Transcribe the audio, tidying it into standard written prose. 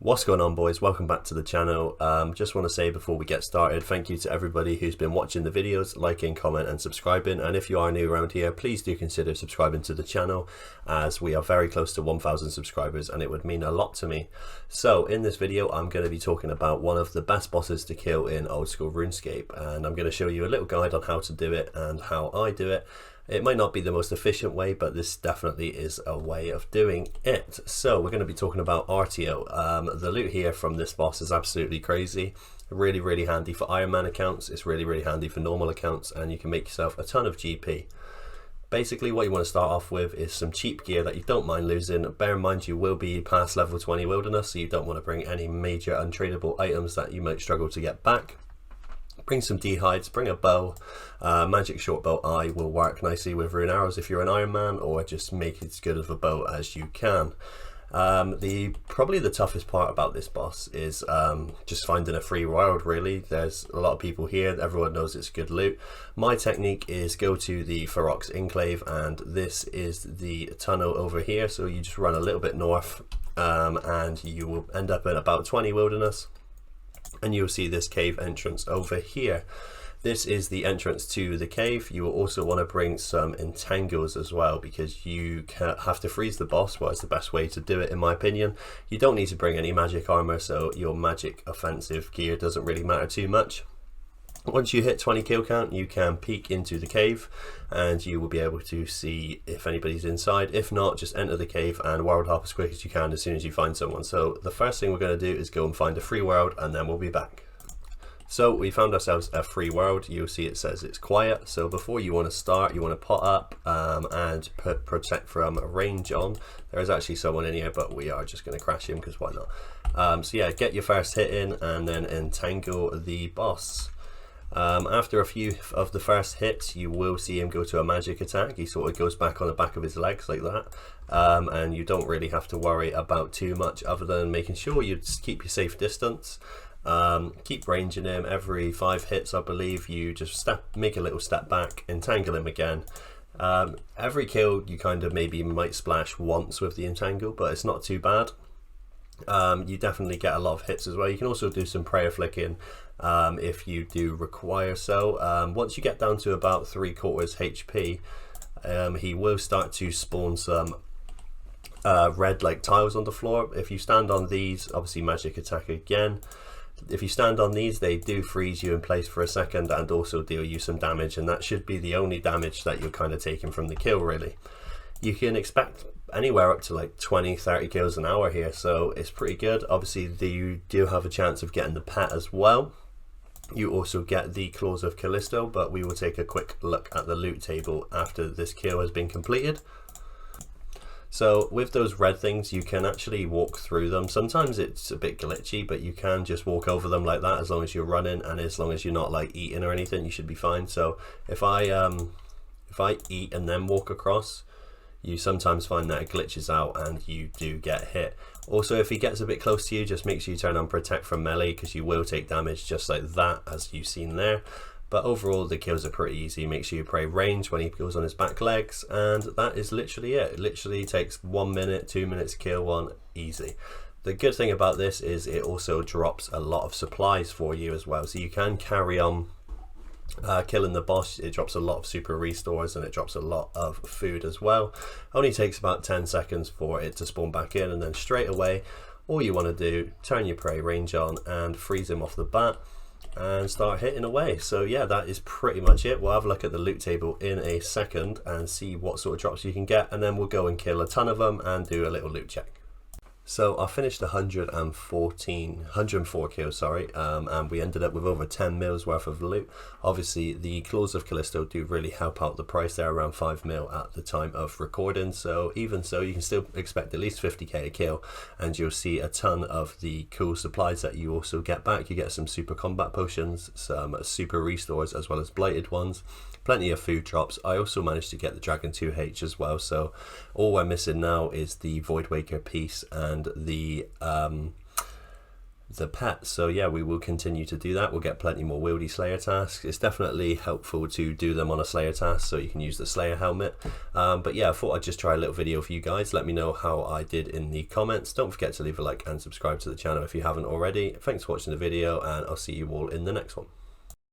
What's going on, boys? Welcome back to the channel. Just want to say before we get started, thank you to everybody who's been watching the videos, liking, comment and subscribing. And if you are new around here, please do consider subscribing to the channel, as we are very close to 1,000 subscribers and it would mean a lot to me. So in this video I'm going to be talking about one of the best bosses to kill in old school RuneScape, and I'm going to show you a little guide on how to do it and how I do it. It might not be the most efficient way, but this definitely is a way of doing it. So we're going to be talking about RTO. The loot here from this boss is absolutely crazy. Really handy for Iron Man accounts. It's really handy for normal accounts, and you can make yourself a ton of GP. Basically what you want to start off with is some cheap gear that you don't mind losing. Bear in mind you will be past level 20 wilderness, so you don't want to bring any major untradeable items that you might struggle to get back. Bring some D-hides, bring a bow. Magic short bow eye will work nicely with rune arrows if you're an Iron Man, or just make it as good of a bow as you can. Probably the toughest part about this boss is just finding a free world, really. There's a lot of people here, everyone knows it's good loot. My technique is go to the Ferox Enclave, and this is the tunnel over here, so you just run a little bit north and you will end up in about 20 wilderness. And you'll see this cave entrance over here. This is the entrance to the cave. You will also want to bring some entangles as well, because you have to freeze the boss. Well, it's the best way to do it in my opinion. You don't need to bring any magic armor, so your magic offensive gear doesn't really matter too much. Once you hit 20 kill count, you can peek into the cave and you will be able to see if anybody's inside. If not, just enter the cave and world hop as quick as you can as soon as you find someone. So the first thing we're going to do is go and find a free world, and then we'll be back. So we found ourselves a free world. You'll see it says it's quiet. So before you want to start, you want to pot up and put protect from range on. There is actually someone in here, but we are just going to crash him because why not? So yeah, get your first hit in and then entangle the boss. After a few of the first hits, you will see him go to a magic attack. He sort of goes back on the back of his legs like that, and you don't really have to worry about too much other than making sure you just keep your safe distance. Keep ranging him. Every 5 hits, I believe, you just make a little step back, entangle him again. Every kill you kind of maybe might splash once with the entangle, but it's not too bad. You definitely get a lot of hits as well. You can also do some prayer flicking if you do require so. Once you get down to about 3/4 HP, he will start to spawn some red like tiles on the floor. If you stand on these, obviously magic attack again. If you stand on these, they do freeze you in place for a second and also deal you some damage, and that should be the only damage that you're kind of taking from the kill, really. You can expect anywhere up to like 20-30 kills an hour here, so it's pretty good. Obviously you do have a chance of getting the pet as well. You also get the Claws of Callisto, but we will take a quick look at the loot table after this kill has been completed. So with those red things, you can actually walk through them. Sometimes it's a bit glitchy, but you can just walk over them like that as long as you're running, and as long as you're not like eating or anything, you should be fine. So if I eat and then walk across, you sometimes find that it glitches out and you do get hit. Also, if he gets a bit close to you, just make sure you turn on protect from melee, because you will take damage just like that, as you've seen there. But overall the kills are pretty easy. Make sure you pray range when he goes on his back legs, and that is literally it. It literally takes 1 minute, 2 minutes to kill one, easy. The good thing about this is it also drops a lot of supplies for you as well, so you can carry on killing the boss. It drops a lot of super restores and it drops a lot of food as well. Only takes about 10 seconds for it to spawn back in, and then straight away all you want to do, turn your prey range on and freeze him off the bat and start hitting away. So yeah, that is pretty much it. We'll have a look at the loot table in a second and see what sort of drops you can get, and then we'll go and kill a ton of them and do a little loot check. So I finished 104 kills, sorry, and we ended up with over 10 mils worth of loot. Obviously the Claws of Callisto do really help out the price. They're around 5 mil at the time of recording, so even so you can still expect at least 50k a kill, and you'll see a ton of the cool supplies that you also get back. You get some super combat potions, some super restores, as well as blighted ones. Plenty of food drops. I also managed to get the Dragon 2H as well, so all we're missing now is the Void Waker piece and the the pets. So yeah, we will continue to do that. We'll get plenty more wieldy Slayer tasks. It's definitely helpful to do them on a Slayer task so you can use the Slayer helmet. But yeah, I thought I'd just try a little video for you guys. Let me know how I did in the comments. Don't forget to leave a like and subscribe to the channel if you haven't already. Thanks for watching the video, and I'll see you all in the next one.